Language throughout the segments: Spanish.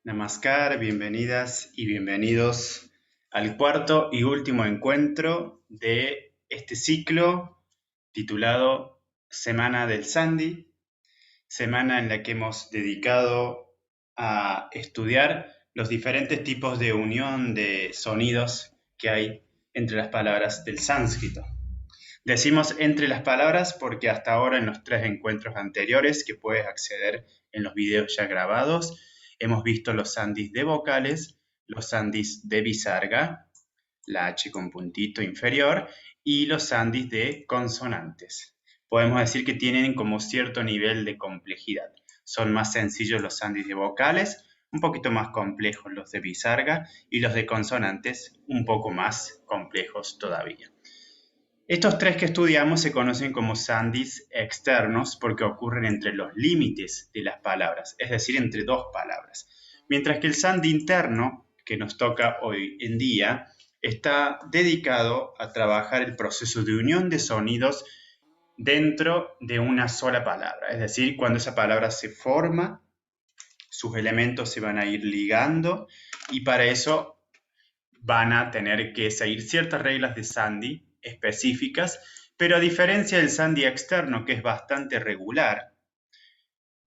Namaskar, bienvenidas y bienvenidos al cuarto y último encuentro de este ciclo titulado Semana del Sandhi, semana en la que hemos dedicado a estudiar los diferentes tipos de unión de sonidos que hay entre las palabras del sánscrito. Decimos entre las palabras porque hasta ahora en los tres encuentros anteriores que puedes acceder en los videos ya grabados, hemos visto los sandhis de vocales, los sandhis de visarga, la H con puntito inferior, y los sandhis de consonantes. Podemos decir que tienen como cierto nivel de complejidad. Son más sencillos los sandhis de vocales, un poquito más complejos los de visarga, y los de consonantes un poco más complejos todavía. Estos tres que estudiamos se conocen como sandhis externos porque ocurren entre los límites de las palabras, es decir, entre dos palabras. Mientras que el sandhi interno, que nos toca hoy en día, está dedicado a trabajar el proceso de unión de sonidos dentro de una sola palabra. Es decir, cuando esa palabra se forma, sus elementos se van a ir ligando y para eso van a tener que seguir ciertas reglas de sandhi específicas, pero a diferencia del sandhi externo, que es bastante regular,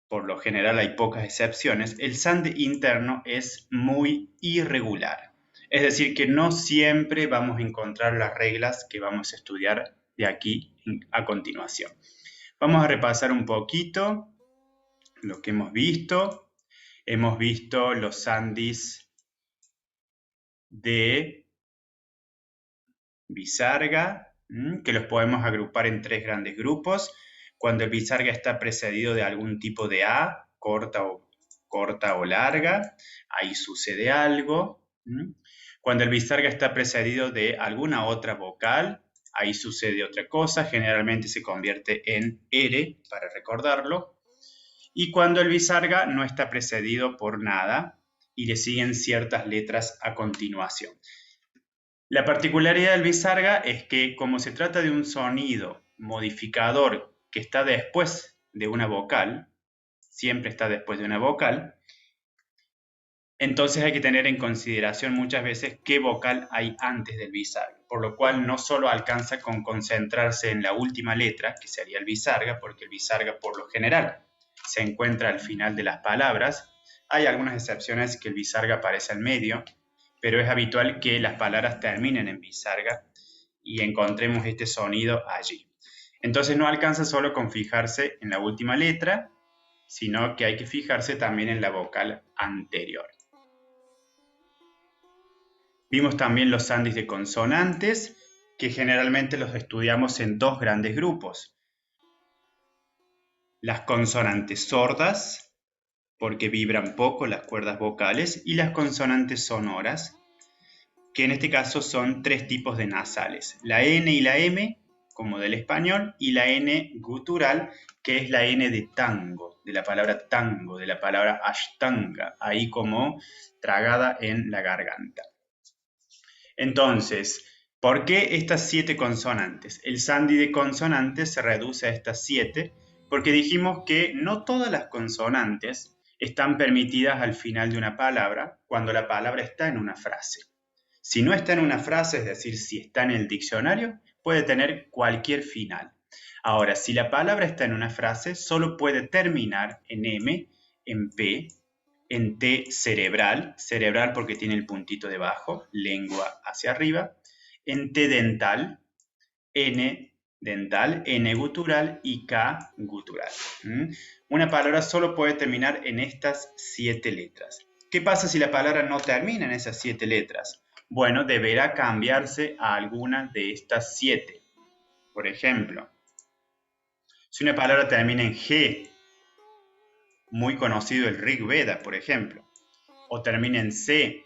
por lo general hay pocas excepciones, el sandhi interno es muy irregular. Es decir, que no siempre vamos a encontrar las reglas que vamos a estudiar de aquí a continuación. Vamos a repasar un poquito lo que hemos visto. Hemos visto los sandhis de visarga, que los podemos agrupar en tres grandes grupos. Cuando el visarga está precedido de algún tipo de A, corta o larga, ahí sucede algo. Cuando el visarga está precedido de alguna otra vocal, ahí sucede otra cosa, generalmente se convierte en R, para recordarlo. Y cuando el visarga no está precedido por nada y le siguen ciertas letras a continuación. La particularidad del visarga es que como se trata de un sonido modificador que está después de una vocal, siempre está después de una vocal, entonces hay que tener en consideración muchas veces qué vocal hay antes del visarga, por lo cual no solo alcanza con concentrarse en la última letra, que sería el visarga, porque el visarga por lo general se encuentra al final de las palabras. Hay algunas excepciones que el visarga aparece al medio, pero es habitual que las palabras terminen en visarga y encontremos este sonido allí. Entonces no alcanza solo con fijarse en la última letra, sino que hay que fijarse también en la vocal anterior. Vimos también los sandhis de consonantes, que generalmente los estudiamos en dos grandes grupos. Las consonantes sordas, porque vibran poco las cuerdas vocales, y las consonantes sonoras, que en este caso son tres tipos de nasales, la N y la M, como del español, y la N gutural, que es la N de tango, de la palabra tango, de la palabra ashtanga, ahí como tragada en la garganta. Entonces, ¿por qué estas 7 consonantes? El sandhi de consonantes se reduce a estas 7 porque dijimos que no todas las consonantes están permitidas al final de una palabra cuando la palabra está en una frase. Si no está en una frase, es decir, si está en el diccionario, puede tener cualquier final. Ahora, si la palabra está en una frase, solo puede terminar en M, en P, en T cerebral, cerebral porque tiene el puntito debajo, lengua hacia arriba, en T dental, N gutural y K gutural. Una palabra solo puede terminar en estas 7 letras. ¿Qué pasa si la palabra no termina en esas 7 letras? Bueno, deberá cambiarse a alguna de estas 7. Por ejemplo, si una palabra termina en G, muy conocido el Rig Veda, por ejemplo, o termina en C,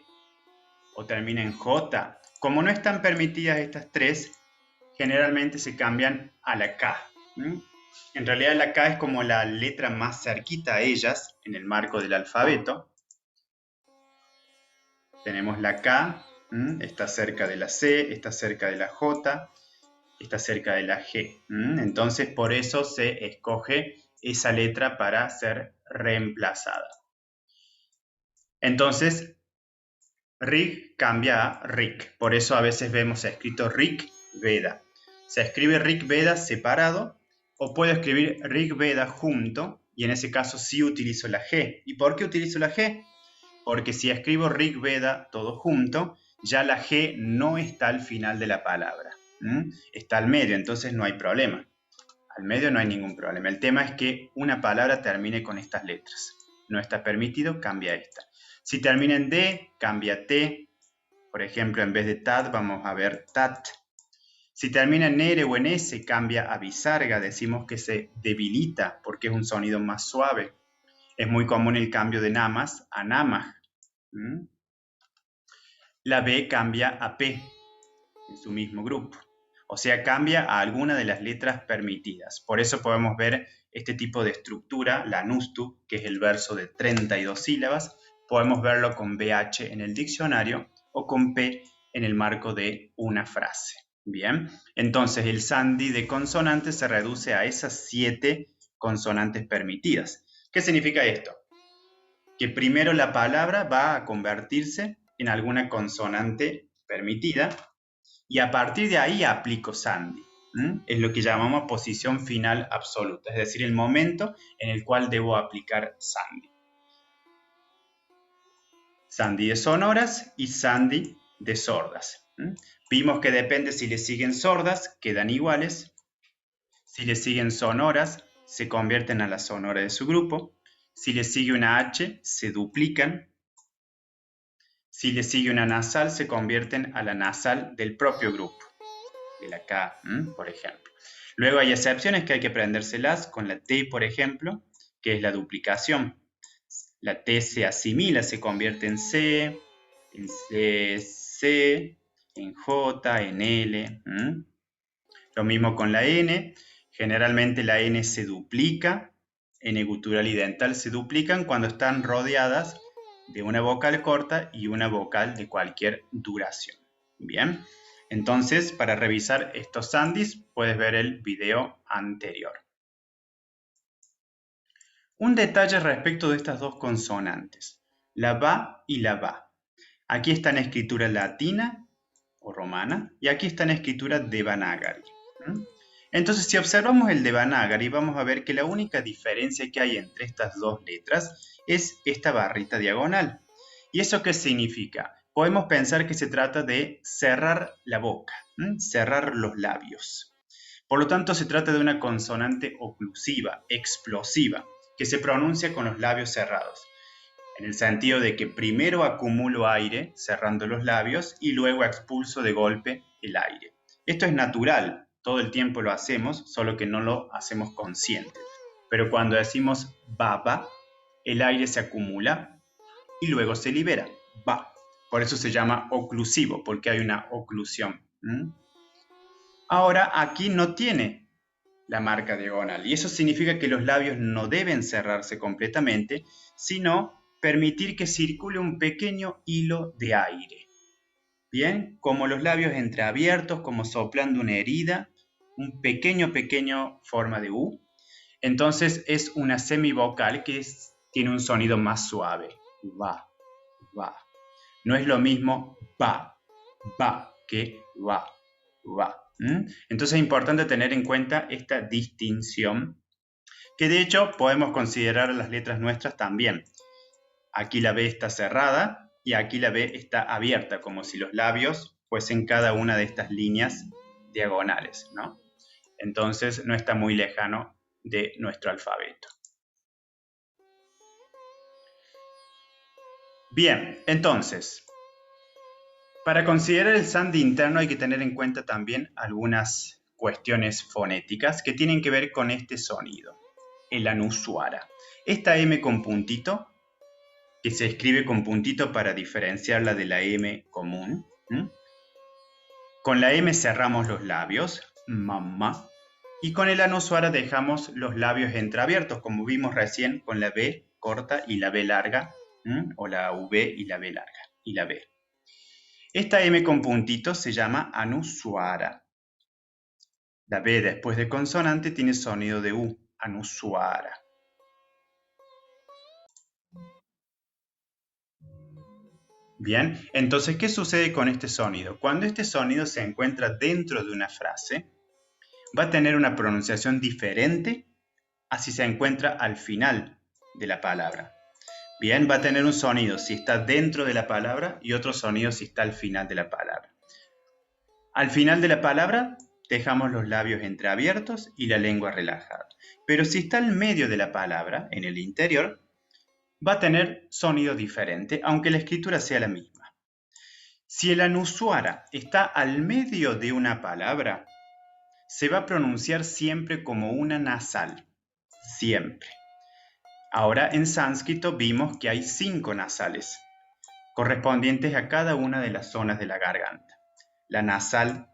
o termina en J, como no están permitidas estas 3, generalmente se cambian a la K. En realidad la K es como la letra más cerquita a ellas en el marco del alfabeto. Tenemos la K, está cerca de la C, está cerca de la J, está cerca de la G. Entonces por eso se escoge esa letra para ser reemplazada. Entonces, Rig cambia a Rik. Por eso a veces vemos escrito Rig Veda. Se escribe Rig Veda separado o puedo escribir Rig Veda junto y en ese caso sí utilizo la G. ¿Y por qué utilizo la G? Porque si escribo Rig Veda todo junto, ya la G no está al final de la palabra. Está al medio, entonces no hay problema. Al medio no hay ningún problema. El tema es que una palabra termine con estas letras. No está permitido, cambia esta. Si termina en D, cambia T. Por ejemplo, en vez de TAT, vamos a ver TAT. Si termina en R o en S, cambia a bisarga. Decimos que se debilita porque es un sonido más suave. Es muy común el cambio de namas a namaj. La B cambia a P en su mismo grupo. O sea, cambia a alguna de las letras permitidas. Por eso podemos ver este tipo de estructura, la nustu, que es el verso de 32 sílabas. Podemos verlo con BH en el diccionario o con P en el marco de una frase. Bien, entonces el sandhi de consonantes se reduce a esas 7 consonantes permitidas. ¿Qué significa esto? Que primero la palabra va a convertirse en alguna consonante permitida y a partir de ahí aplico sandhi. Es lo que llamamos posición final absoluta, es decir, el momento en el cual debo aplicar sandhi. Sandhi de sonoras y sandhi de sordas. Vimos que depende si le siguen sordas, quedan iguales. Si le siguen sonoras, se convierten a la sonora de su grupo. Si le sigue una H, se duplican. Si le sigue una nasal, se convierten a la nasal del propio grupo, de la K, por ejemplo. Luego hay excepciones que hay que aprendérselas con la T, por ejemplo, que es la duplicación. La T se asimila, se convierte en C, en J, en L. Lo mismo con la N. Generalmente la N se duplica, N gutural y dental se duplican cuando están rodeadas de una vocal corta y una vocal de cualquier duración. Bien, entonces para revisar estos sandhis puedes ver el video anterior. Un detalle respecto de estas dos consonantes, la ba y la ba. Aquí está en escritura latina o romana y aquí está en escritura devanagari. Entonces, si observamos el devanagari, vamos a ver que la única diferencia que hay entre estas dos letras es esta barrita diagonal. ¿Y eso qué significa? Podemos pensar que se trata de cerrar la boca, cerrar los labios. Por lo tanto, se trata de una consonante oclusiva, explosiva, que se pronuncia con los labios cerrados, en el sentido de que primero acumulo aire cerrando los labios y luego expulso de golpe el aire. Esto es natural, todo el tiempo lo hacemos, solo que no lo hacemos consciente. Pero cuando decimos baba, el aire se acumula y luego se libera, ba. Por eso se llama oclusivo, porque hay una oclusión. Ahora aquí no tiene la marca diagonal y eso significa que los labios no deben cerrarse completamente, sino permitir que circule un pequeño hilo de aire. Bien, como los labios entreabiertos, como soplando una herida, un pequeño forma de U. Entonces es una semivocal que tiene un sonido más suave. Va, va. No es lo mismo va, que va. Entonces es importante tener en cuenta esta distinción, que de hecho podemos considerar las letras nuestras también. Aquí la B está cerrada y aquí la B está abierta, como si los labios fuesen cada una de estas líneas diagonales, ¿no? Entonces no está muy lejano de nuestro alfabeto. Bien, entonces, para considerar el sandhi interno hay que tener en cuenta también algunas cuestiones fonéticas que tienen que ver con este sonido, el anuswara. Esta M con puntito, que se escribe con puntito para diferenciarla de la M común. Con la M cerramos los labios, mamá, y con el anuswara dejamos los labios entreabiertos, como vimos recién con la B corta y la B larga, o la V y la B larga, y la B. Esta M con puntito se llama anuswara. La B después de consonante tiene sonido de U, anuswara. Bien, entonces, ¿qué sucede con este sonido? Cuando este sonido se encuentra dentro de una frase, va a tener una pronunciación diferente a si se encuentra al final de la palabra. Bien, va a tener un sonido si está dentro de la palabra y otro sonido si está al final de la palabra. Al final de la palabra dejamos los labios entreabiertos y la lengua relajada. Pero si está al medio de la palabra, en el interior, va a tener sonido diferente, aunque la escritura sea la misma. Si el anuswara está al medio de una palabra, se va a pronunciar siempre como una nasal. Siempre. Ahora en sánscrito vimos que hay 5 nasales, correspondientes a cada una de las zonas de la garganta. La nasal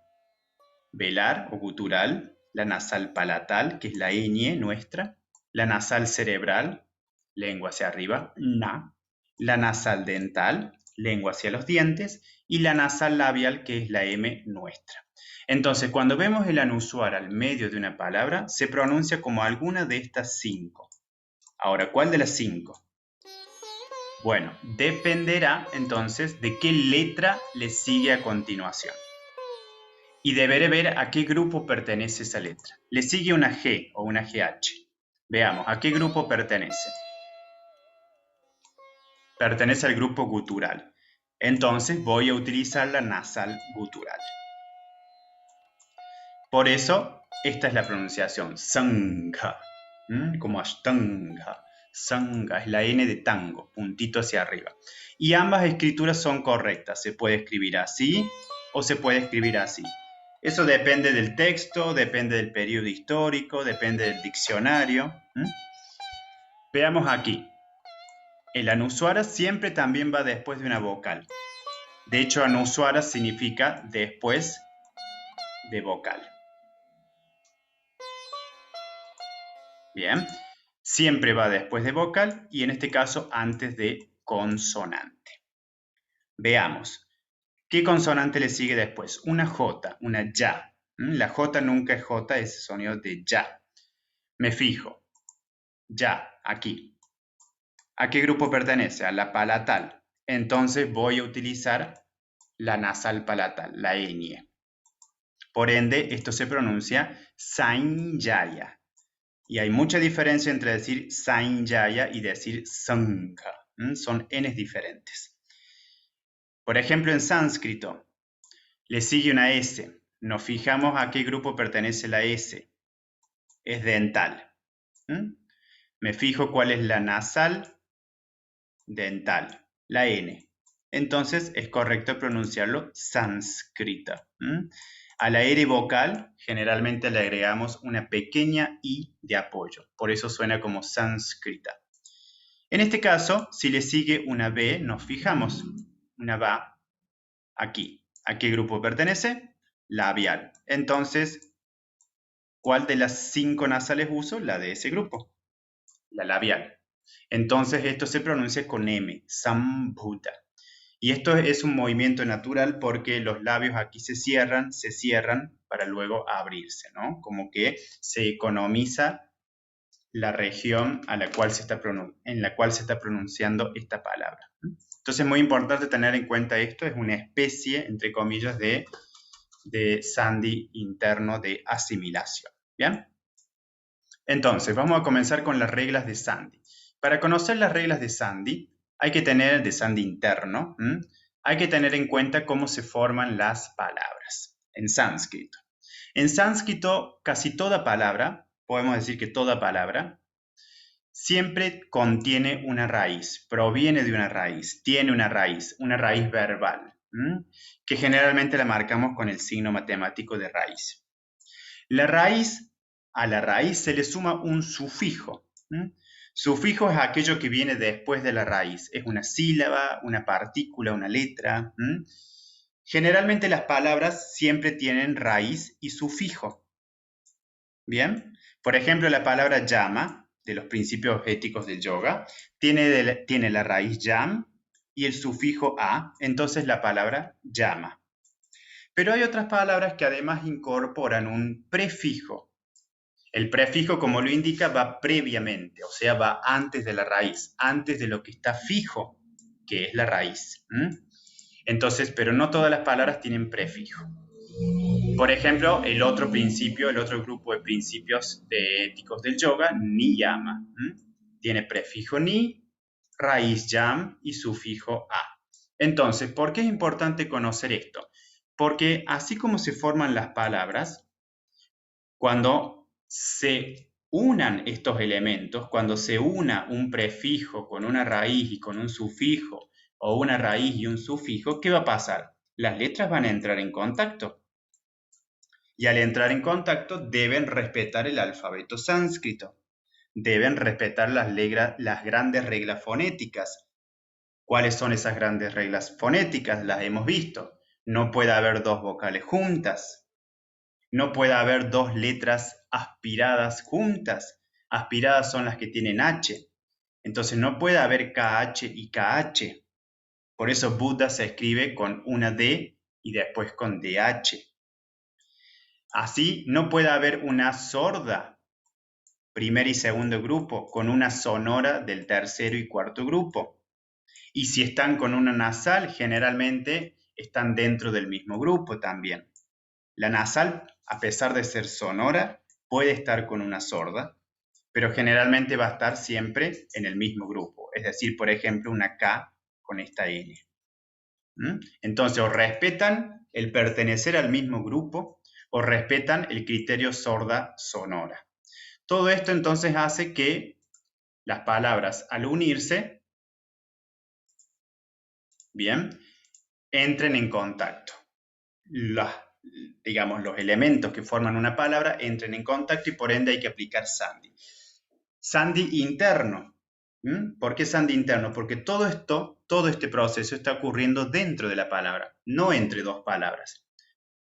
velar o gutural, la nasal palatal, que es la ñ nuestra, la nasal cerebral, lengua hacia arriba, na, la nasal dental, lengua hacia los dientes, y la nasal labial, que es la M nuestra. Entonces, cuando vemos el anuswara al medio de una palabra, se pronuncia como alguna de estas 5. Ahora, ¿cuál de las 5? Bueno, dependerá entonces de qué letra le sigue a continuación. Y deberé ver a qué grupo pertenece esa letra. Le sigue una G o una GH. Veamos, ¿a qué grupo pertenece? Pertenece al grupo gutural. Entonces voy a utilizar la nasal gutural. Por eso, esta es la pronunciación, sangha, como ashtanga. Sangha es la N de tango, puntito hacia arriba. Y ambas escrituras son correctas. Se puede escribir así o se puede escribir así. Eso depende del texto, depende del periodo histórico, depende del diccionario. Veamos aquí. El anuswara siempre también va después de una vocal. De hecho, anuswara significa después de vocal. Bien, siempre va después de vocal y en este caso antes de consonante. Veamos, ¿qué consonante le sigue después? Una J, una ya. La J nunca es J, es sonido de ya. Me fijo, ya, aquí. ¿A qué grupo pertenece? A la palatal. Entonces voy a utilizar la nasal palatal, la ñ. Por ende, esto se pronuncia Sainjaya. Y hay mucha diferencia entre decir Sainjaya y decir Sankha. Son Ns diferentes. Por ejemplo, en sánscrito le sigue una S. Nos fijamos a qué grupo pertenece la S. Es dental. Me fijo cuál es la nasal dental, la N. Entonces es correcto pronunciarlo sánscrita. A la R vocal generalmente le agregamos una pequeña I de apoyo, por eso suena como sánscrita. En este caso, si le sigue una B, nos fijamos, una va aquí. ¿A qué grupo pertenece? Labial. Entonces, ¿cuál de las 5 nasales uso? La de ese grupo, la labial. Entonces esto se pronuncia con M, sambhuta. Y esto es un movimiento natural porque los labios aquí se cierran para luego abrirse, ¿no? Como que se economiza la región en la cual se está pronunciando esta palabra. Entonces es muy importante tener en cuenta esto, es una especie, entre comillas, de sandhi interno de asimilación. ¿Bien? Entonces, vamos a comenzar con las reglas de sandhi. Para conocer las reglas de sandhi, de sandhi interno, hay que tener en cuenta cómo se forman las palabras en sánscrito. En sánscrito, casi toda palabra, podemos decir que toda palabra, siempre contiene una raíz, proviene de una raíz, tiene una raíz verbal, que generalmente la marcamos con el signo matemático de raíz. A la raíz se le suma un sufijo. Sufijo es aquello que viene después de la raíz. Es una sílaba, una partícula, una letra. Generalmente las palabras siempre tienen raíz y sufijo. ¿Bien? Por ejemplo, la palabra llama, de los principios éticos del yoga, tiene la raíz yam y el sufijo a, entonces la palabra llama. Pero hay otras palabras que además incorporan un prefijo. El prefijo, como lo indica, va previamente, o sea, va antes de la raíz, antes de lo que está fijo, que es la raíz. Entonces, pero no todas las palabras tienen prefijo. Por ejemplo, el otro grupo de principios éticos del yoga, niyama, tiene prefijo ni, raíz yam y sufijo a. Entonces, ¿por qué es importante conocer esto? Porque así como se forman las palabras, cuando se unan estos elementos, cuando se una un prefijo con una raíz y con un sufijo, o una raíz y un sufijo, ¿qué va a pasar? Las letras van a entrar en contacto. Y al entrar en contacto deben respetar el alfabeto sánscrito. Deben respetar las grandes reglas fonéticas. ¿Cuáles son esas grandes reglas fonéticas? Las hemos visto. No puede haber dos vocales juntas. No puede haber dos letras aspiradas juntas. Aspiradas son las que tienen H. Entonces no puede haber KH y KH. Por eso Buda se escribe con una D y después con DH. Así no puede haber una sorda, primer y segundo grupo, con una sonora del tercero y cuarto grupo. Y si están con una nasal, generalmente están dentro del mismo grupo también. La nasal, a pesar de ser sonora, puede estar con una sorda, pero generalmente va a estar siempre en el mismo grupo. Es decir, por ejemplo, una K con esta N. Entonces, o respetan el pertenecer al mismo grupo, o respetan el criterio sorda-sonora. Todo esto entonces hace que las palabras al unirse, bien, entren en contacto. Digamos, los elementos que forman una palabra entren en contacto y por ende hay que aplicar sandhi. Sandhi interno. ¿Por qué sandhi interno? Porque todo este proceso está ocurriendo dentro de la palabra, no entre dos palabras.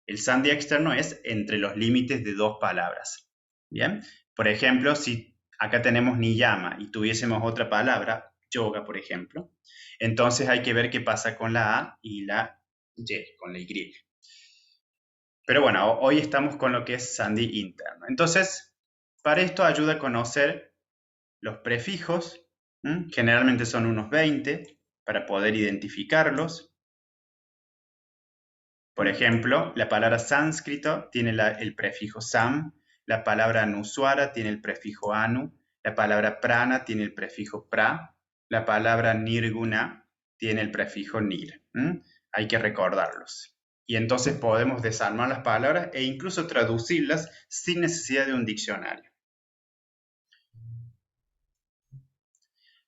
El sandhi externo es entre los límites de dos palabras. Bien, por ejemplo, si acá tenemos niyama y tuviésemos otra palabra, yoga, por ejemplo, entonces hay que ver qué pasa con la A y la Y, con la Y. Pero bueno, hoy estamos con lo que es sandhi interno. Entonces, para esto ayuda a conocer los prefijos, generalmente son unos 20, para poder identificarlos. Por ejemplo, la palabra sánscrito tiene el prefijo sam, la palabra anuswara tiene el prefijo anu, la palabra prana tiene el prefijo pra, la palabra nirguna tiene el prefijo nir. Hay que recordarlos. Y entonces podemos desarmar las palabras e incluso traducirlas sin necesidad de un diccionario.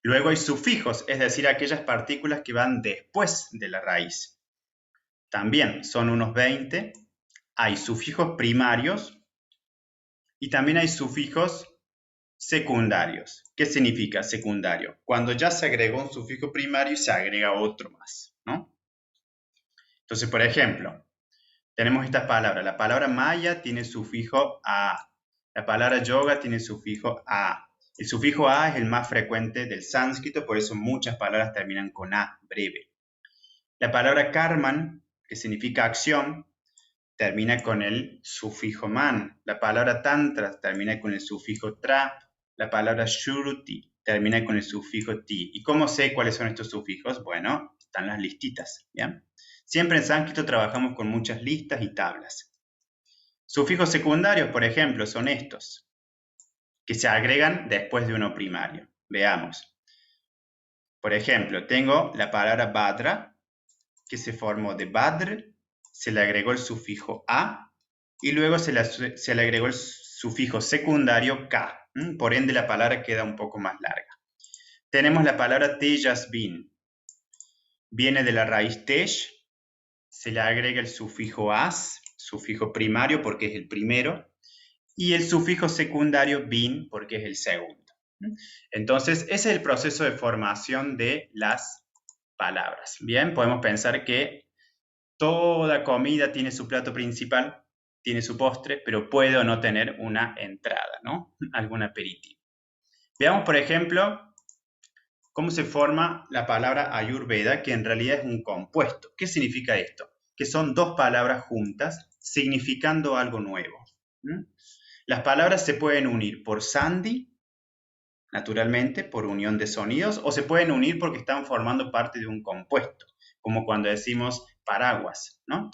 Luego hay sufijos, es decir, aquellas partículas que van después de la raíz. También son unos 20. Hay sufijos primarios y también hay sufijos secundarios. ¿Qué significa secundario? Cuando ya se agregó un sufijo primario y se agrega otro más, ¿no? Entonces, por ejemplo, tenemos estas palabras. La palabra maya tiene sufijo a. La palabra yoga tiene sufijo a. El sufijo a es el más frecuente del sánscrito, por eso muchas palabras terminan con a, breve. La palabra karman, que significa acción, termina con el sufijo man. La palabra tantra termina con el sufijo tra. La palabra shruti termina con el sufijo ti. ¿Y cómo sé cuáles son estos sufijos? Bueno, están las listitas, ¿bien? Siempre en sánscrito trabajamos con muchas listas y tablas. Sufijos secundarios, por ejemplo, son estos, que se agregan después de uno primario. Veamos. Por ejemplo, tengo la palabra badra, que se formó de badr, se le agregó el sufijo a, y luego se le agregó el sufijo secundario ka. Por ende, la palabra queda un poco más larga. Tenemos la palabra tejasvin. Viene de la raíz tesh, se le agrega el sufijo as, sufijo primario porque es el primero, y el sufijo secundario bin porque es el segundo. Entonces, ese es el proceso de formación de las palabras. Bien, podemos pensar que toda comida tiene su plato principal, tiene su postre, pero puede o no tener una entrada, ¿no? Algún aperitivo. Veamos, por ejemplo, cómo se forma la palabra Ayurveda, que en realidad es un compuesto. ¿Qué significa esto? Que son dos palabras juntas, significando algo nuevo. Las palabras se pueden unir por sandhi, naturalmente, por unión de sonidos, o se pueden unir porque están formando parte de un compuesto. como cuando decimos paraguas, ¿no?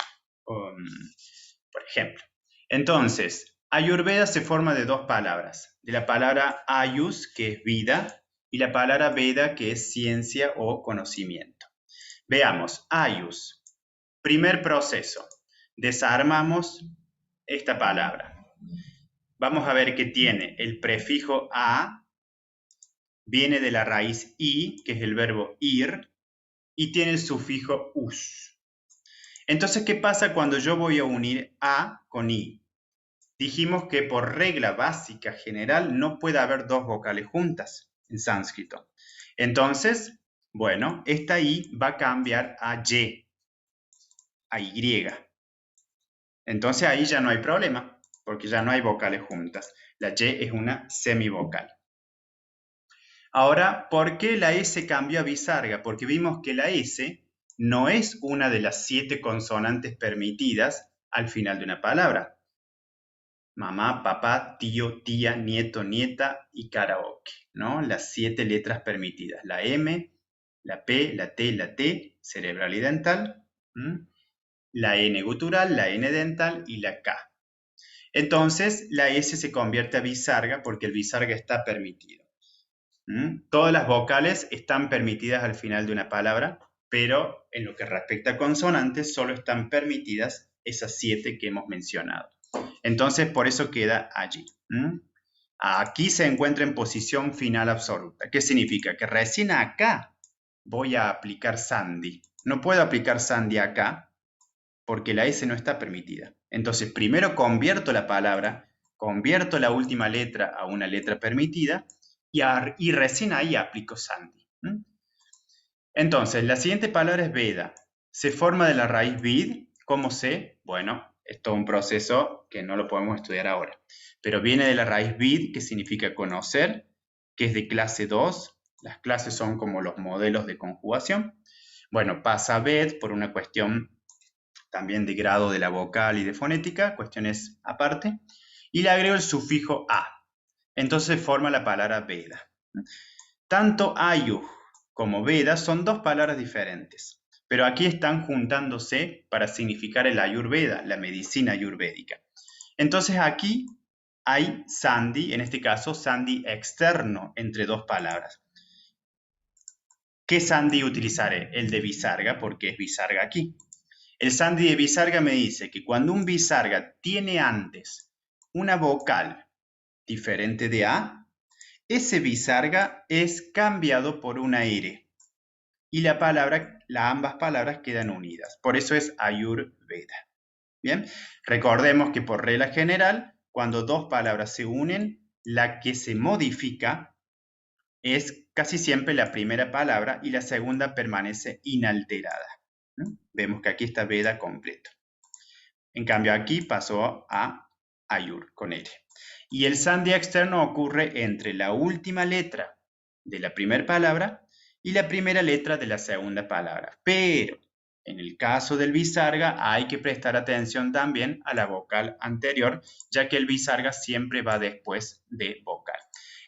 Por ejemplo. Entonces, Ayurveda se forma de dos palabras, de la palabra ayus, que es vida, y la palabra veda, que es ciencia o conocimiento. Veamos, ayus, primer proceso, desarmamos esta palabra. Vamos a ver que tiene el prefijo a, viene de la raíz i, que es el verbo ir, y tiene el sufijo us. Entonces, ¿qué pasa cuando yo voy a unir a con i? Dijimos que por regla básica general no puede haber dos vocales juntas en sánscrito. Entonces, bueno, esta i va a cambiar a y, a y. Entonces ahí ya no hay problema, porque ya no hay vocales juntas. La y es una semivocal. Ahora, ¿por qué la S cambió a bisarga? Porque vimos que la S no es una de las 7 consonantes permitidas al final de una palabra. Mamá, papá, tío, tía, nieto, nieta y karaoke, ¿no? Las 7 letras permitidas. La M, la P, la T, la T, cerebral y dental, la N gutural, la N dental y la K. Entonces, la S se convierte a bisarga porque el bisarga está permitido. Todas las vocales están permitidas al final de una palabra, pero en lo que respecta a consonantes, solo están permitidas esas 7 que hemos mencionado. Entonces, por eso queda allí. Aquí se encuentra en posición final absoluta. ¿Qué significa? Que recién acá voy a aplicar sandhi. No puedo aplicar sandhi acá porque la S no está permitida. Entonces, primero convierto la palabra, convierto la última letra a una letra permitida y recién ahí aplico sandhi. Entonces, la siguiente palabra es veda. Se forma de la raíz vid. ¿Cómo sé? Bueno, es todo un proceso que no lo podemos estudiar ahora. Pero viene de la raíz vid, que significa conocer, que es de clase 2. Las clases son como los modelos de conjugación. Bueno, pasa a ved por una cuestión también de grado de la vocal y de fonética, cuestiones aparte. Y le agrego el sufijo a. Entonces forma la palabra veda. Tanto ayu como veda son dos palabras diferentes, pero aquí están juntándose para significar el ayurveda, la medicina ayurvédica. Entonces aquí hay sandhi, en este caso sandhi externo entre dos palabras. ¿Qué sandhi utilizaré? El de visarga, porque es visarga aquí. El sandhi de visarga me dice que cuando un visarga tiene antes una vocal diferente de a, ese visarga es cambiado por una R y ambas palabras quedan unidas. Por eso es Ayurveda. Bien, recordemos que por regla general, cuando dos palabras se unen, la que se modifica es casi siempre la primera palabra y la segunda permanece inalterada. Vemos que aquí está Veda completo. En cambio aquí pasó a Ayur con L. Y el sandhi externo ocurre entre la última letra de la primera palabra y la primera letra de la segunda palabra. Pero en el caso del visarga hay que prestar atención también a la vocal anterior, ya que el visarga siempre va después de vocal.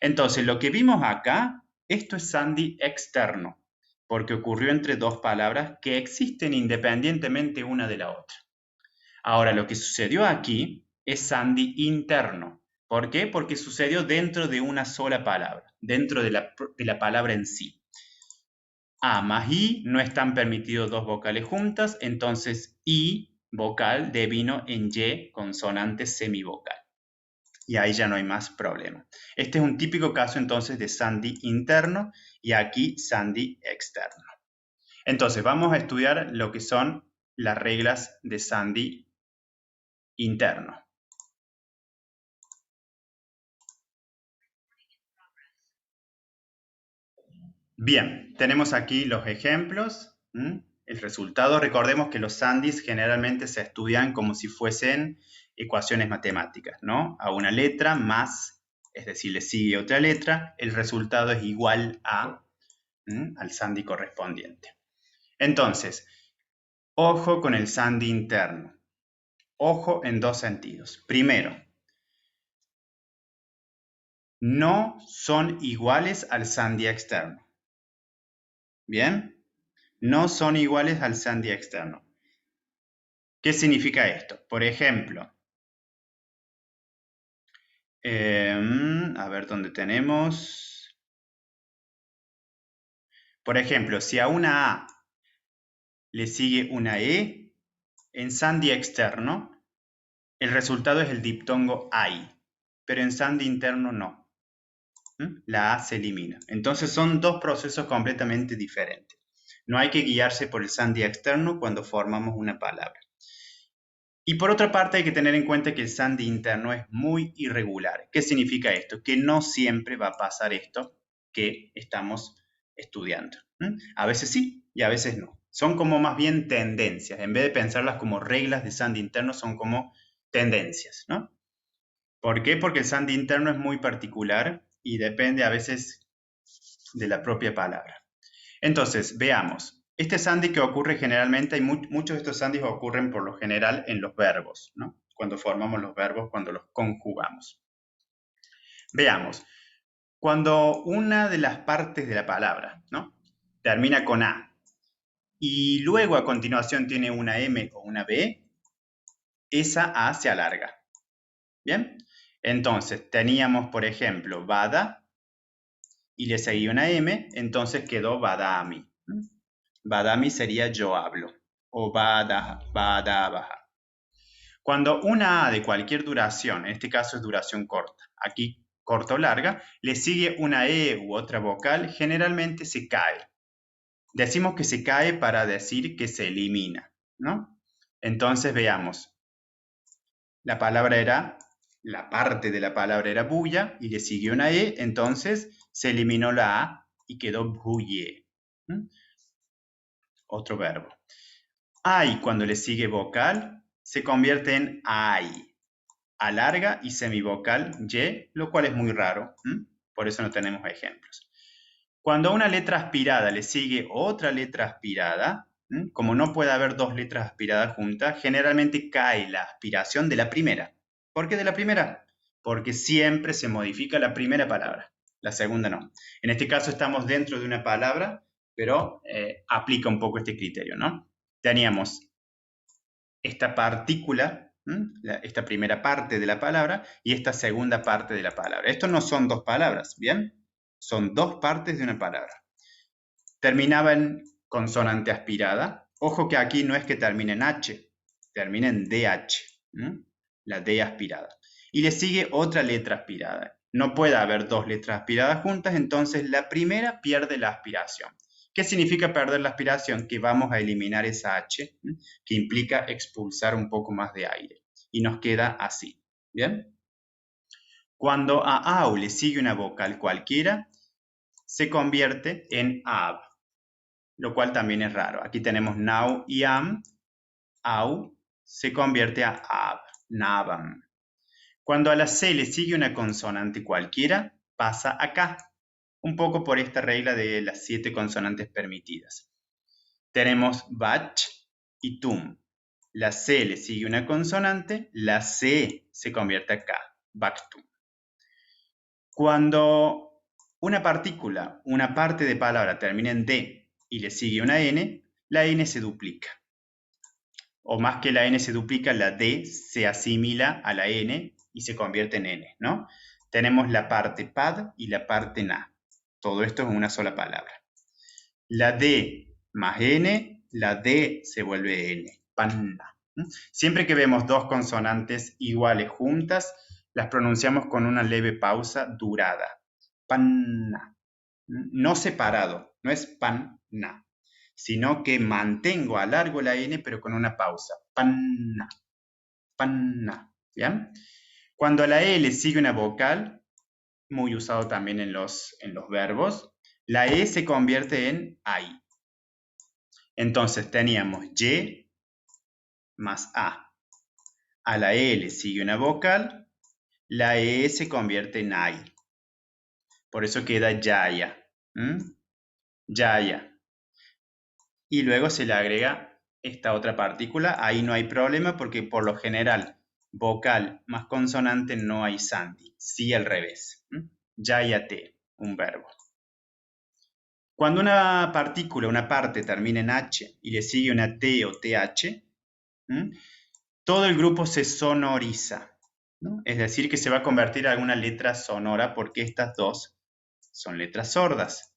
Entonces, lo que vimos acá, esto es sandhi externo, porque ocurrió entre dos palabras que existen independientemente una de la otra. Ahora, lo que sucedió aquí es sandhi interno. ¿Por qué? Porque sucedió dentro de una sola palabra, dentro de la palabra en sí. A más I no están permitidos dos vocales juntas, entonces I vocal devino en Y consonante semivocal. Y ahí ya no hay más problema. Este es un típico caso entonces de sandhi interno y aquí sandhi externo. Entonces vamos a estudiar lo que son las reglas de sandhi interno. Bien, tenemos aquí los ejemplos, el resultado. Recordemos que los sandhis generalmente se estudian como si fuesen ecuaciones matemáticas, ¿no? A una letra más, es decir, le sigue otra letra, el resultado es igual a, al sandhi correspondiente. Entonces, ojo con el sandhi interno. Ojo en dos sentidos. Primero, no son iguales al sandhi externo. ¿Bien? no son iguales al sandhi externo. ¿Qué significa esto? Por ejemplo, a ver dónde tenemos. Por ejemplo, si a una A le sigue una E, en sandhi externo, el resultado es el diptongo AI, pero en sandhi interno no. La A se elimina. Entonces son dos procesos completamente diferentes. No hay que guiarse por el sandhi externo cuando formamos una palabra. Y por otra parte hay que tener en cuenta que el sandhi interno es muy irregular. ¿Qué significa esto? Que no siempre va a pasar esto que estamos estudiando. A veces sí y a veces no. Son como más bien tendencias. En vez de pensarlas como reglas de sandhi interno, son como tendencias, ¿no? ¿Por qué? Porque el sandhi interno es muy particular y depende a veces de la propia palabra. Entonces, veamos. Este sandhi que ocurre generalmente, y muchos de estos sandhis ocurren por lo general en los verbos, ¿no? Cuando formamos los verbos, cuando los conjugamos. Veamos. Cuando una de las partes de la palabra, ¿no?, termina con A y luego a continuación tiene una M o una B, esa A se alarga. ¿Bien? Entonces, teníamos, por ejemplo, Vada y le seguía una M, entonces quedó Vadami. Vadami sería yo hablo, o Vadabaja. Cuando una A de cualquier duración, en este caso es duración corta, aquí corta o larga, le sigue una E u otra vocal, generalmente se cae. Decimos que se cae para decir que se elimina, ¿no? Entonces veamos. La parte de la palabra era bulla y le siguió una E, entonces se eliminó la A y quedó buye. Otro verbo. Ay, cuando le sigue vocal, se convierte en ay. Alarga y semivocal y, lo cual es muy raro. Por eso no tenemos ejemplos. Cuando a una letra aspirada le sigue otra letra aspirada, como no puede haber dos letras aspiradas juntas, generalmente cae la aspiración de la primera. ¿Por qué de la primera? Porque siempre se modifica la primera palabra, la segunda no. En este caso estamos dentro de una palabra, pero aplica un poco este criterio, ¿no? Teníamos esta partícula, esta primera parte de la palabra y esta segunda parte de la palabra. Esto no son dos palabras, ¿bien? Son dos partes de una palabra. Terminaba en consonante aspirada. Ojo que aquí no es que termine en H, termina en DH, la D aspirada. Y le sigue otra letra aspirada. No puede haber dos letras aspiradas juntas, entonces la primera pierde la aspiración. ¿Qué significa perder la aspiración? Que vamos a eliminar esa H, que implica expulsar un poco más de aire. Y nos queda así, ¿bien? Cuando a AU le sigue una vocal cualquiera, se convierte en AB, lo cual también es raro. Aquí tenemos now y am, AU se convierte a AB, NABAM. Cuando a la C le sigue una consonante cualquiera, pasa acá, un poco por esta regla de las 7 consonantes permitidas. Tenemos bach y tum. La C le sigue una consonante, la C se convierte acá, bactum. Cuando una partícula, una parte de palabra termina en D y le sigue una N, la N se duplica. O más que la N se duplica, la D se asimila a la N y se convierte en N, ¿no? Tenemos la parte pad y la parte na. Todo esto es una sola palabra. La D más N, la D se vuelve N, panna. Siempre que vemos dos consonantes iguales juntas, las pronunciamos con una leve pausa durada. Panna. No separado, no es panna, sino que mantengo, alargo la N, pero con una pausa. Panna. Panna. ¿Bien? Cuando a la E le sigue una vocal, muy usado también en los verbos, la E se convierte en AI. Entonces teníamos Y más A. A la E le sigue una vocal, la E se convierte en AI. Por eso queda Yaya. Yaya. Y luego se le agrega esta otra partícula. Ahí no hay problema porque por lo general vocal más consonante no hay sandhi. Sí al revés. Yayate, un verbo. Cuando una partícula, una parte termina en H y le sigue una T o TH, todo el grupo se sonoriza, ¿no? Es decir, que se va a convertir en alguna letra sonora porque estas dos son letras sordas.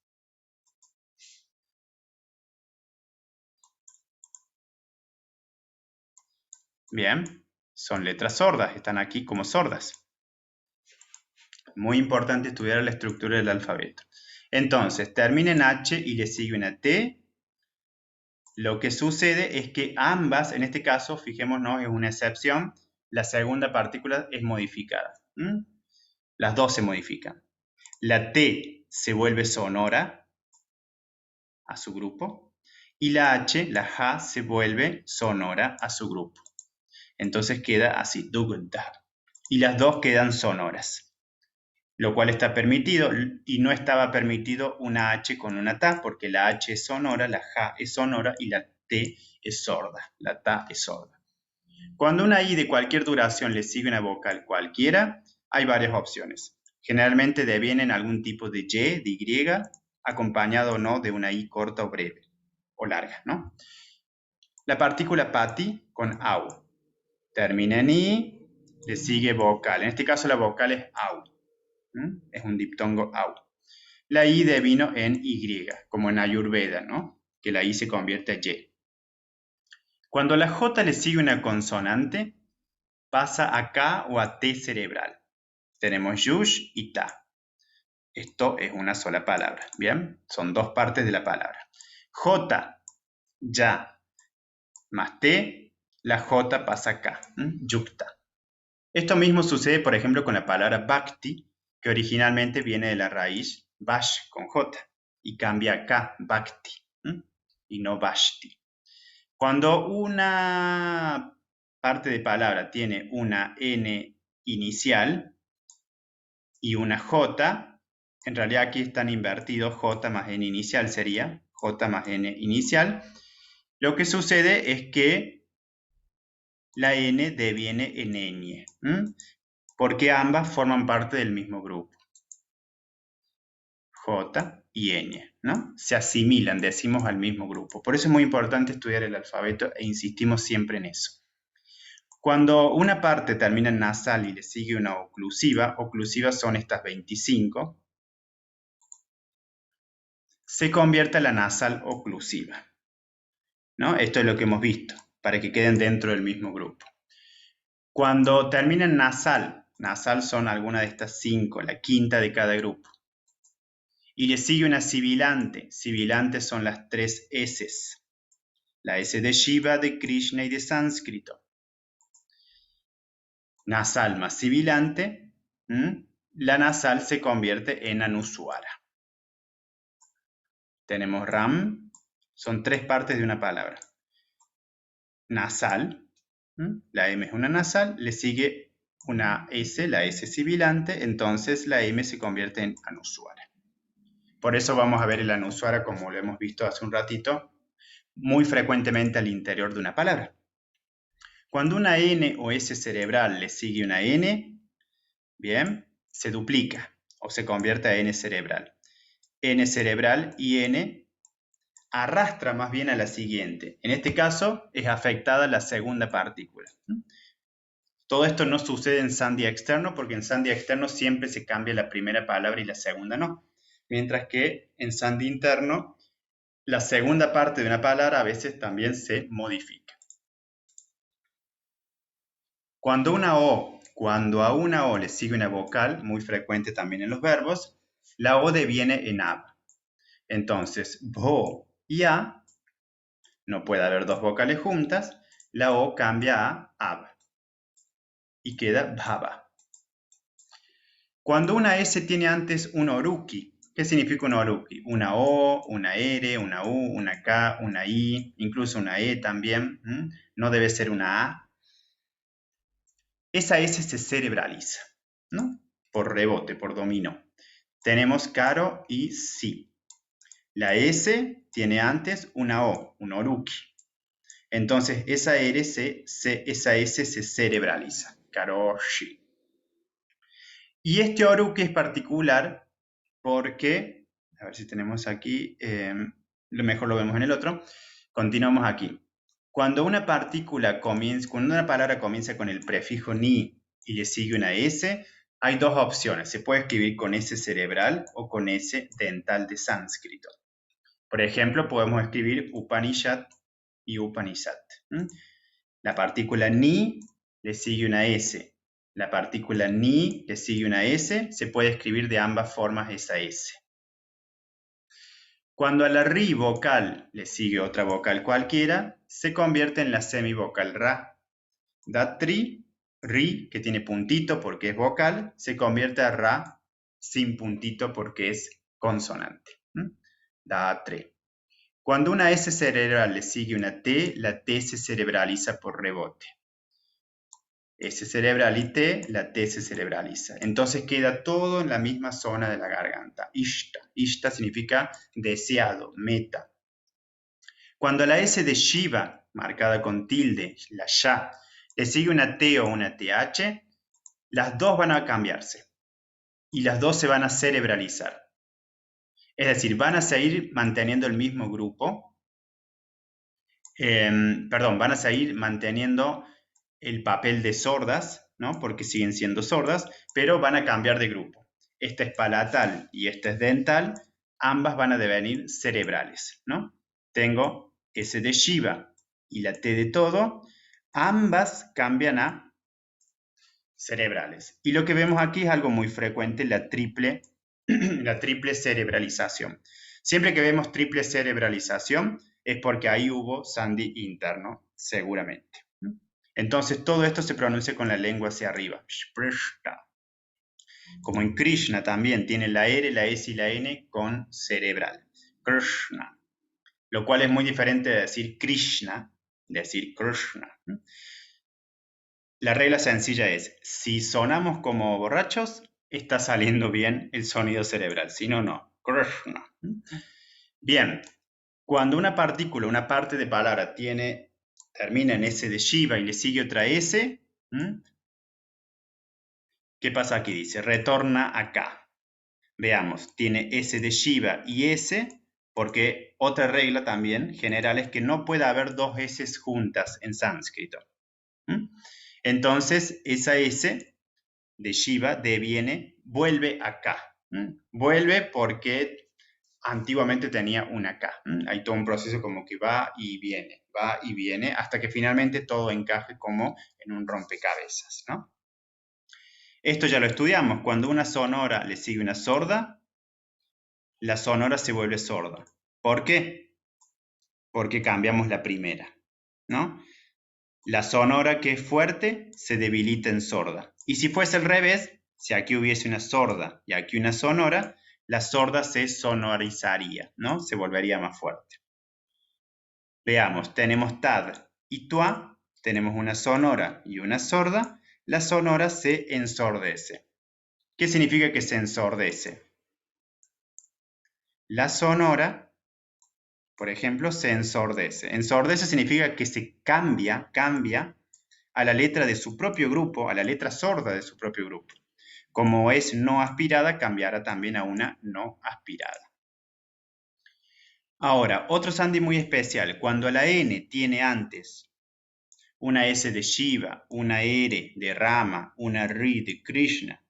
Bien, son letras sordas, están aquí como sordas. Muy importante estudiar la estructura del alfabeto. Entonces, termina en H y le sigue una T. Lo que sucede es que ambas, en este caso, fijémonos, es una excepción, la segunda partícula es modificada. Las dos se modifican. La T se vuelve sonora a su grupo y la H, la J, se vuelve sonora a su grupo. Entonces queda así, dugda. Y las dos quedan sonoras, lo cual está permitido y no estaba permitido una H con una T, porque la H es sonora, la J es sonora y la T es sorda, la T es sorda. Cuando una I de cualquier duración le sigue una vocal cualquiera, hay varias opciones. Generalmente devienen algún tipo de Y, de Y, acompañado o no de una I corta o breve, o larga, ¿no? La partícula pati con au. Termina en I, le sigue vocal. En este caso la vocal es au. Es un diptongo au. La I devino en Y, como en Ayurveda, ¿no? Que la I se convierte en Y. Cuando la J le sigue una consonante, pasa a K o a T cerebral. Tenemos yush y ta. Esto es una sola palabra, ¿bien? Son dos partes de la palabra. J, ya, más T, la J pasa a K, yukta. Esto mismo sucede, por ejemplo, con la palabra bhakti, que originalmente viene de la raíz bash con J y cambia a K, bhakti, y no bhashti. Cuando una parte de palabra tiene una N inicial y una J, en realidad aquí están invertidos, J más N inicial sería, J más N inicial, lo que sucede es que la N deviene en ñ, porque ambas forman parte del mismo grupo. J y ñ, ¿no? Se asimilan, decimos, al mismo grupo. Por eso es muy importante estudiar el alfabeto e insistimos siempre en eso. Cuando una parte termina en nasal y le sigue una oclusiva son estas 25, se convierte a la nasal oclusiva, ¿no? Esto es lo que hemos visto, para que queden dentro del mismo grupo. Cuando termina en nasal son algunas de estas 5, la quinta de cada grupo. Y le sigue una sibilante. Sibilantes son las 3 S. La S de Shiva, de Krishna y de sánscrito. Nasal más sibilante. La nasal se convierte en anuswara. Tenemos Ram. Son 3 partes de una palabra. Nasal. La M es una nasal. Le sigue una S, la S sibilante. Entonces la M se convierte en anuswara. Por eso vamos a ver el anuswara, como lo hemos visto hace un ratito, muy frecuentemente al interior de una palabra. Cuando una N o S cerebral le sigue una N, bien, se duplica o se convierte a N cerebral. N cerebral y N arrastra más bien a la siguiente. En este caso es afectada la segunda partícula. Todo esto no sucede en Sandhi externo porque en Sandhi externo siempre se cambia la primera palabra y la segunda no. Mientras que en Sandhi interno la segunda parte de una palabra a veces también se modifica. Cuando a una O le sigue una vocal, muy frecuente también en los verbos, la O deviene en ab. Entonces, bho y a, no puede haber dos vocales juntas, la O cambia a ab y queda bhava. Cuando una S tiene antes un oruki, ¿qué significa un oruki? Una O, una R, una U, una K, una I, incluso una E también, no debe ser una A. Esa S se cerebraliza, ¿no? Por rebote, por dominó. Tenemos caro y si. La S tiene antes una O, un oruki. Entonces esa S se cerebraliza, karoshi. Y este oruki es particular porque A ver si tenemos aquí, lo mejor lo vemos en el otro. Continuamos aquí. Cuando una palabra comienza con el prefijo ni y le sigue una S, hay dos opciones. Se puede escribir con S cerebral o con S dental de sánscrito. Por ejemplo, podemos escribir Upanishad y Upanishad. La partícula ni le sigue una S. La partícula ni le sigue una S. Se puede escribir de ambas formas esa S. Cuando a la ri vocal le sigue otra vocal cualquiera, se convierte en la semivocal ra. Datri, ri, que tiene puntito porque es vocal, se convierte a ra sin puntito porque es consonante. Datre. Cuando una S cerebral le sigue una T, la T se cerebraliza por rebote. S cerebral y T, la T se cerebraliza. Entonces queda todo en la misma zona de la garganta. Ishta. Ishta significa deseado, meta. Cuando a la S de Shiva, marcada con tilde, la ya, le sigue una T o una TH, las dos van a cambiarse. Y las dos se van a cerebralizar. Es decir, van a seguir manteniendo el mismo grupo. Van a seguir manteniendo el papel de sordas, ¿no? Porque siguen siendo sordas, pero van a cambiar de grupo. Esta es palatal y esta es dental, ambas van a devenir cerebrales, ¿no? Tengo S de Shiva y la T de todo, ambas cambian a cerebrales. Y lo que vemos aquí es algo muy frecuente, la triple cerebralización. Siempre que vemos triple cerebralización es porque ahí hubo sandhi interno, seguramente. Entonces todo esto se pronuncia con la lengua hacia arriba. Sprishta. Como en Krishna también tiene la R, la S y la N con cerebral. Krishna. Lo cual es muy diferente de decir Krishna, de decir Krishna. La regla sencilla es, si sonamos como borrachos, está saliendo bien el sonido cerebral. Si no, no. Krishna. Bien. Cuando una partícula, una parte de palabra termina en S de Shiva y le sigue otra S, ¿qué pasa aquí? Dice, retorna acá. Veamos, tiene S de Shiva y S, porque otra regla también general es que no puede haber dos S juntas en sánscrito. Entonces, esa S de Shiva vuelve acá. Vuelve porque antiguamente tenía una K. Hay todo un proceso como que va y viene, hasta que finalmente todo encaje como en un rompecabezas, ¿no? Esto ya lo estudiamos. Cuando una sonora le sigue una sorda, la sonora se vuelve sorda. ¿Por qué? Porque cambiamos la primera, ¿no? La sonora que es fuerte se debilita en sorda. Y si fuese al revés, si aquí hubiese una sorda y aquí una sonora, la sorda se sonorizaría, ¿no? Se volvería más fuerte. Veamos, tenemos tad y tua, tenemos una sonora y una sorda. La sonora se ensordece. ¿Qué significa que se ensordece? La sonora, por ejemplo, se ensordece. Ensordece significa que se cambia a la letra de su propio grupo, a la letra sorda de su propio grupo. Como es no aspirada, cambiará también a una no aspirada. Ahora, otro sandhi muy especial. Cuando la N tiene antes una S de Shiva, una R de Rama, una R de Krishna,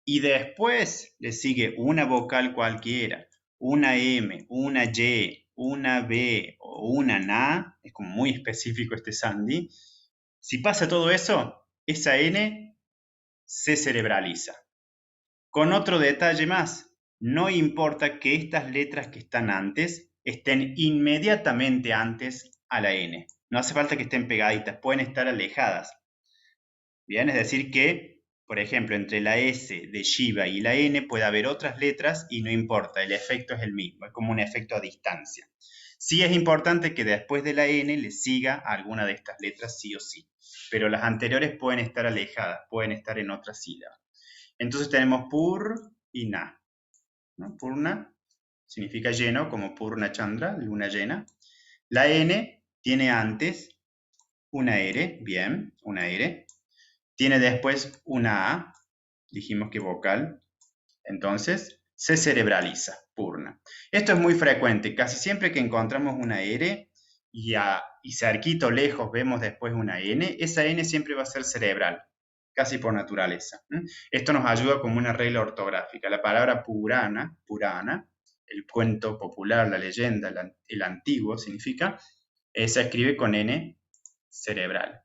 y después le sigue una vocal cualquiera, una M, una Y, una B o una Na, es como muy específico este sandhi. Si pasa todo eso, esa N se cerebraliza. Con otro detalle más, no importa que estas letras que están antes estén inmediatamente antes a la N. No hace falta que estén pegaditas, pueden estar alejadas. Bien, es decir que, por ejemplo, entre la S de Shiva y la N puede haber otras letras y no importa, el efecto es el mismo, es como un efecto a distancia. Sí es importante que después de la N le siga alguna de estas letras sí o sí, pero las anteriores pueden estar alejadas, pueden estar en otra sílaba. Entonces tenemos pur y na, ¿no? Purna significa lleno, como Purna Chandra, luna llena. La N tiene antes una R, bien, una R. Tiene después una A, dijimos que vocal. Entonces se cerebraliza. purna. Esto es muy frecuente. Casi siempre que encontramos una R y cerquito, lejos, vemos después una N, esa N siempre va a ser cerebral, casi por naturaleza. Esto nos ayuda como una regla ortográfica. La palabra Purana, el cuento popular, la leyenda, el antiguo, significa, se escribe con N cerebral.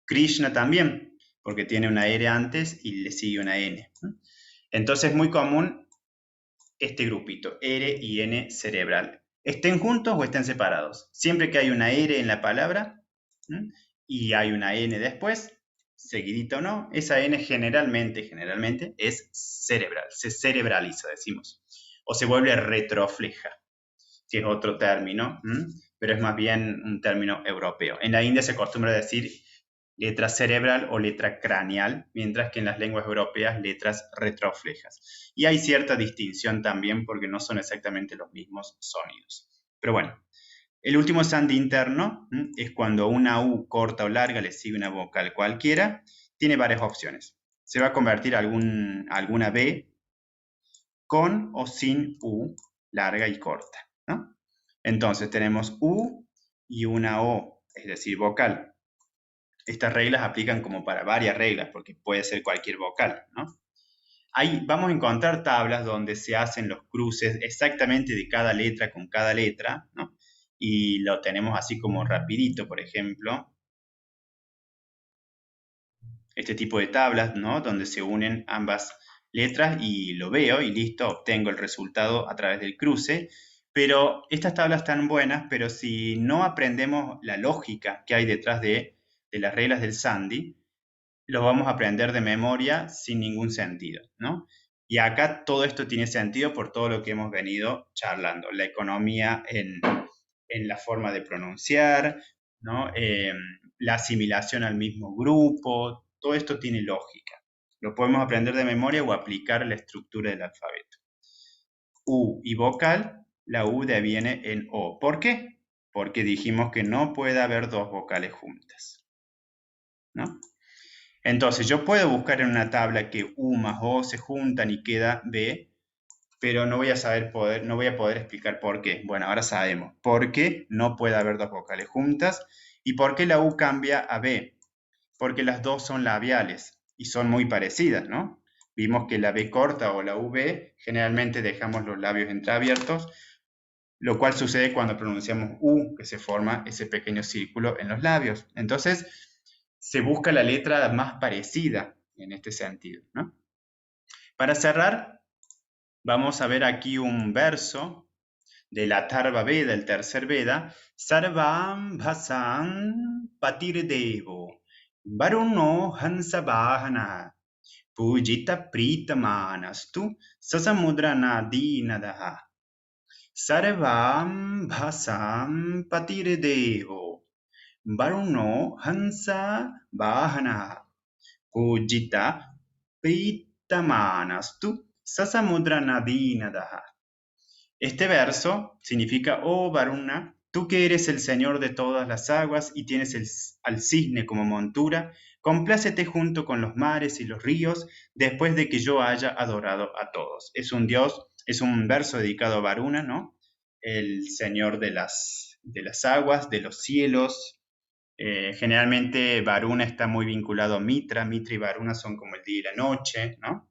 Krishna también, porque tiene una R antes y le sigue una N. Entonces es muy común este grupito, R y N cerebral. Estén juntos o estén separados. Siempre que hay una R en la palabra y hay una N después, seguidito o no, esa N generalmente es cerebral, se cerebraliza, decimos, o se vuelve retrofleja, que es otro término, pero es más bien un término europeo. En la India se acostumbra a decir letra cerebral o letra craneal, mientras que en las lenguas europeas letras retroflejas. Y hay cierta distinción también porque no son exactamente los mismos sonidos. Pero bueno, el último sandhi interno es cuando una U corta o larga le sigue una vocal cualquiera, tiene varias opciones. Se va a convertir alguna B con o sin U larga y corta, ¿no? Entonces tenemos U y una O, es decir, vocal. Estas reglas aplican como para varias reglas, porque puede ser cualquier vocal, ¿no? Ahí vamos a encontrar tablas donde se hacen los cruces exactamente de cada letra con cada letra, ¿no? Y lo tenemos así como rapidito, por ejemplo. Este tipo de tablas, ¿no? Donde se unen ambas letras y lo veo y listo, obtengo el resultado a través del cruce. Pero estas tablas están buenas, pero si no aprendemos la lógica que hay detrás de las reglas del sandhi, los vamos a aprender de memoria sin ningún sentido, ¿no? Y acá todo esto tiene sentido por todo lo que hemos venido charlando. La economía en la forma de pronunciar, ¿no? La asimilación al mismo grupo, todo esto tiene lógica. Lo podemos aprender de memoria o aplicar la estructura del alfabeto. U y vocal, la U deviene en O. ¿Por qué? Porque dijimos que no puede haber dos vocales juntas, ¿no? Entonces, yo puedo buscar en una tabla que U más O se juntan y queda B, pero no voy a poder explicar por qué. Bueno, ahora sabemos por qué no puede haber dos vocales juntas y por qué la U cambia a B. Porque las dos son labiales y son muy parecidas, ¿no? Vimos que la B corta o la V generalmente dejamos los labios entreabiertos, lo cual sucede cuando pronunciamos U, que se forma ese pequeño círculo en los labios. Entonces, se busca la letra más parecida en este sentido, ¿no? Para cerrar, vamos a ver aquí un verso de la Atharva Veda, el tercer Veda, Sarvam Bhasan Patirdevo, Varuno Hansabhana, Pujita Pritamanastu, Sasamudra Nadinadaha, Sarvam Bhasan Patirdevo, Varuno Hansabhana, Pujita Pritamanastu, Sasamudra Nadinadaha. Este verso significa, oh Varuna, tú que eres el señor de todas las aguas y tienes al cisne como montura, complácete junto con los mares y los ríos después de que yo haya adorado a todos. Es un verso dedicado a Varuna, ¿no? El señor de las aguas, de los cielos. Generalmente Varuna está muy vinculado a Mitra. Mitra y Varuna son como el día y la noche, ¿no?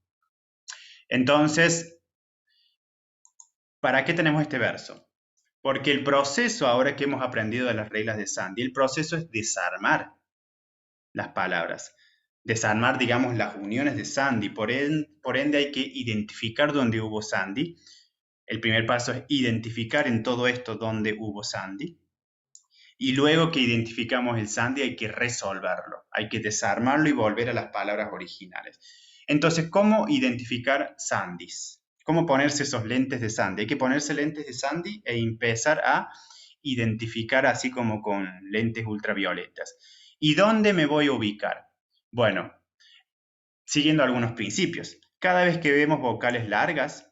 Entonces, ¿para qué tenemos este verso? Porque el proceso, ahora que hemos aprendido de las reglas de sandhi, el proceso es desarmar las palabras. Desarmar, digamos, las uniones de sandhi. Por ende hay que identificar dónde hubo sandhi. El primer paso es identificar en todo esto dónde hubo sandhi. Y luego que identificamos el sandhi hay que resolverlo. Hay que desarmarlo y volver a las palabras originales. Entonces, ¿cómo identificar sandhis? ¿Cómo ponerse esos lentes de sandhi? Hay que ponerse lentes de sandhi e empezar a identificar así como con lentes ultravioletas. ¿Y dónde me voy a ubicar? Bueno, siguiendo algunos principios. Cada vez que vemos vocales largas,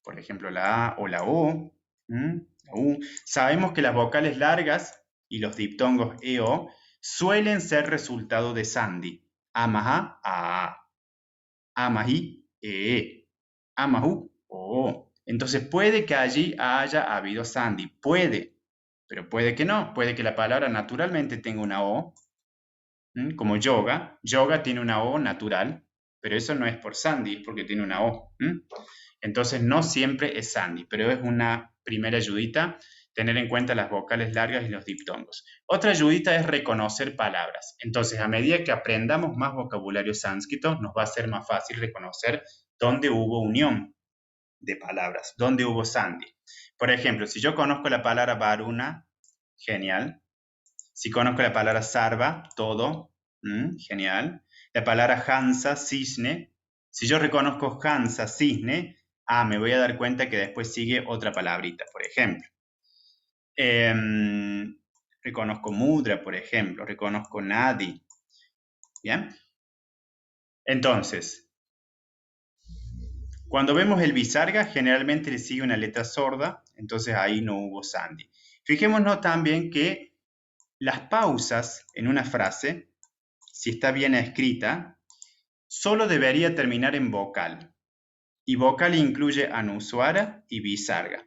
por ejemplo la A o la O, la U, sabemos que las vocales largas y los diptongos EO suelen ser resultado de sandhi. A más A, A más I, E. A más U, Oh, entonces puede que allí haya habido sandhi. Puede, pero puede que no. Puede que la palabra naturalmente tenga una O, como yoga. Yoga tiene una O natural, pero eso no es por sandhi, es porque tiene una O. Entonces no siempre es sandhi, pero es una primera ayudita tener en cuenta las vocales largas y los diptongos. Otra ayudita es reconocer palabras. Entonces, a medida que aprendamos más vocabulario sánscrito, nos va a ser más fácil reconocer dónde hubo unión de palabras, dónde hubo sandhi. Por ejemplo, si yo conozco la palabra varuna, genial. Si conozco la palabra sarva, todo, genial. La palabra hansa, cisne. Si yo reconozco hansa, cisne, me voy a dar cuenta que después sigue otra palabrita, por ejemplo. Reconozco mudra, por ejemplo. Reconozco nadi. ¿Bien? Entonces, cuando vemos el visarga, generalmente le sigue una letra sorda, entonces ahí no hubo sandhi. Fijémonos también que las pausas en una frase, si está bien escrita, solo debería terminar en vocal. Y vocal incluye anuswara y visarga.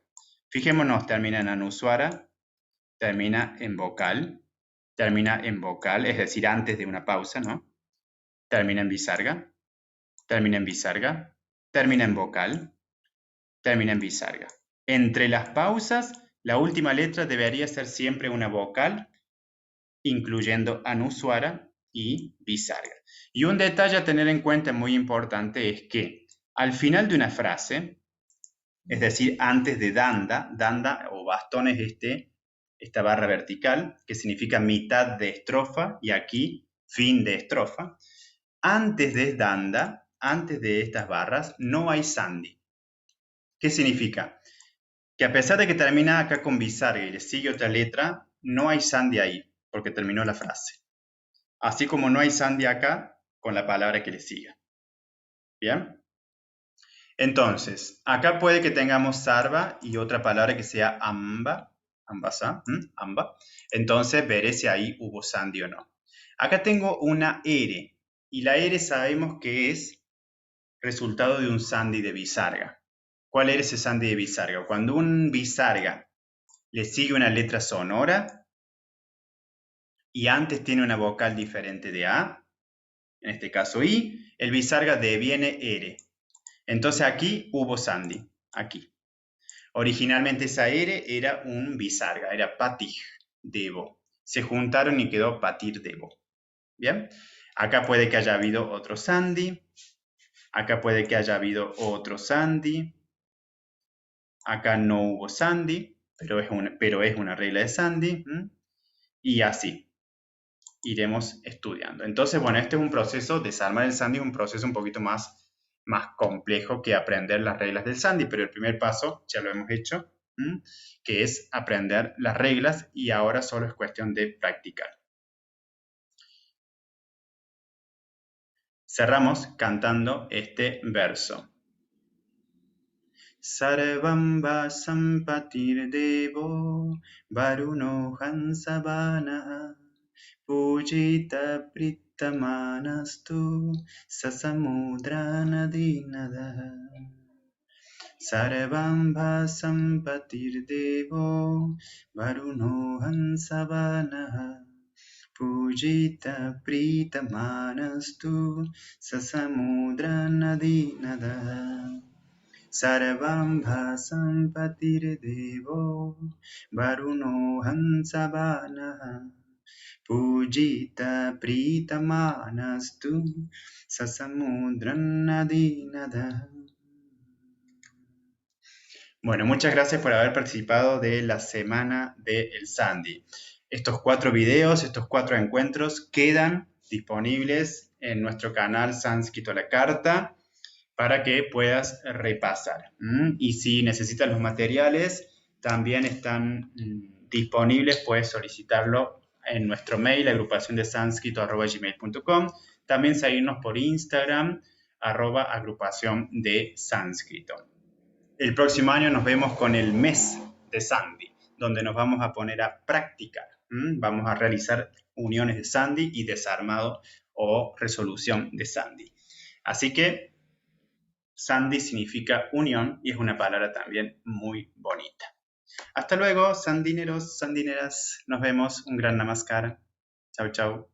Fijémonos, termina en anuswara, termina en vocal, es decir, antes de una pausa, ¿no? Termina en visarga, termina en visarga, termina en vocal, termina en visarga. Entre las pausas, la última letra debería ser siempre una vocal, incluyendo anuswara y visarga. Y un detalle a tener en cuenta muy importante es que al final de una frase, es decir, antes de danda o bastón es esta barra vertical, que significa mitad de estrofa, y aquí fin de estrofa. Antes de danda, antes de estas barras, no hay sandhi. ¿Qué significa? Que a pesar de que termina acá con visarga y le sigue otra letra, no hay sandhi ahí, porque terminó la frase. Así como no hay sandhi acá con la palabra que le siga. ¿Bien? Entonces, acá puede que tengamos sarva y otra palabra que sea amba, ambasa, amba. Entonces, veré si ahí hubo sandhi o no. Acá tengo una R, y la R sabemos que es resultado de un sandhi de visarga. ¿Cuál era ese sandhi de visarga? Cuando un visarga le sigue una letra sonora y antes tiene una vocal diferente de A, en este caso I, el visarga deviene R. Entonces aquí hubo sandhi, aquí. Originalmente esa R era un visarga, era patij devo. Se juntaron y quedó patir devo. ¿Bien? Acá puede que haya habido otro sandhi. Acá puede que haya habido otro sandhi. Acá no hubo sandhi, pero es una regla de sandhi. Y así iremos estudiando. Entonces, bueno, este es un proceso, desarmar el sandhi es un proceso un poquito más complejo que aprender las reglas del sandhi, pero el primer paso ya lo hemos hecho, que es aprender las reglas, y ahora solo es cuestión de practicar. Cerramos cantando este verso. Sarvam vasampatir devo varuno hansavana pujita prittamanastu sasamudranadinada. Sarvam vasampatir devo varuno hansavana pujita prittamanastu sasamudranadinada. Sarvam bhasampatir devo varuno hansavana pujita pritamanastu sasamudranadinada. Bueno, muchas gracias por haber participado de la semana del Sandhi. Estos 4 videos, estos 4 encuentros quedan disponibles en nuestro canal Sánscrito a la Carta, para que puedas repasar. Y si necesitas los materiales, también están disponibles, puedes solicitarlo en nuestro mail, agrupaciondesánscrito@gmail.com. También seguirnos por Instagram, @agrupaciondesánscrito. El próximo año nos vemos con el mes de sandhi, donde nos vamos a poner a practicar. Vamos a realizar uniones de sandhi y desarmado o resolución de sandhi. Así que Sandhi significa unión y es una palabra también muy bonita. Hasta luego, sandineros, sandineras. Nos vemos. Un gran namaskar. Chau, chau.